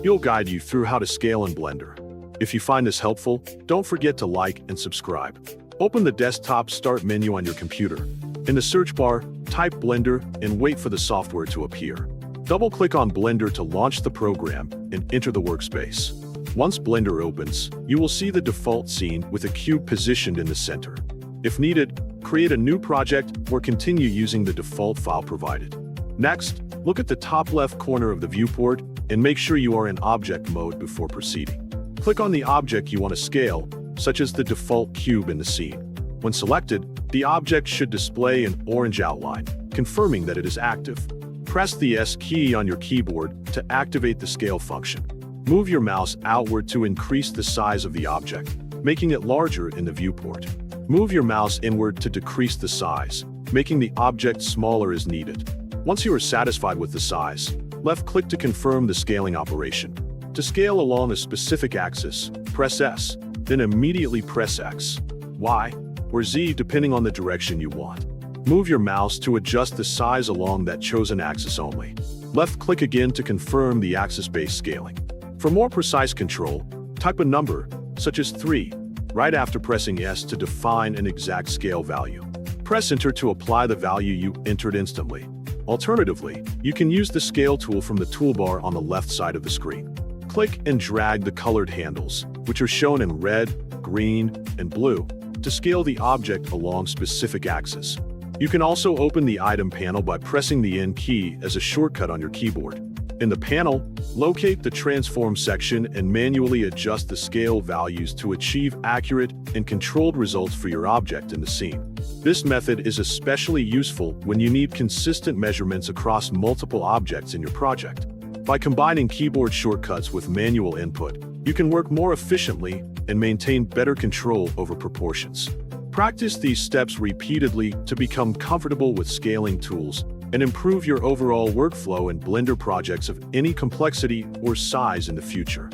You'll guide you through how to scale in Blender. If you find this helpful, don't forget to like and subscribe. Open the desktop Start menu on your computer. In the search bar, type Blender and wait for the software to appear. Double-click on Blender to launch the program and enter the workspace. Once Blender opens, you will see the default scene with a cube positioned in the center. If needed, create a new project or continue using the default file provided. Next, look at the top left corner of the viewport and make sure you are in object mode before proceeding. Click on the object you want to scale, such as the default cube in the scene. When selected, the object should display an orange outline, confirming that it is active. Press the S key on your keyboard to activate the scale function. Move your mouse outward to increase the size of the object, making it larger in the viewport. Move your mouse inward to decrease the size, making the object smaller as needed. Once you are satisfied with the size, left-click to confirm the scaling operation. To scale along a specific axis, press S, then immediately press X, Y, or Z depending on the direction you want. Move your mouse to adjust the size along that chosen axis only. Left-click again to confirm the axis-based scaling. For more precise control, type a number, such as 3, right after pressing S to define an exact scale value. Press Enter to apply the value you entered instantly. Alternatively, you can use the Scale tool from the toolbar on the left side of the screen. Click and drag the colored handles, which are shown in red, green, and blue, to scale the object along specific axes. You can also open the item panel by pressing the N key as a shortcut on your keyboard. In the panel, locate the Transform section and manually adjust the scale values to achieve accurate and controlled results for your object in the scene. This method is especially useful when you need consistent measurements across multiple objects in your project. By combining keyboard shortcuts with manual input, you can work more efficiently and maintain better control over proportions. Practice these steps repeatedly to become comfortable with scaling tools and improve your overall workflow in Blender projects of any complexity or size in the future.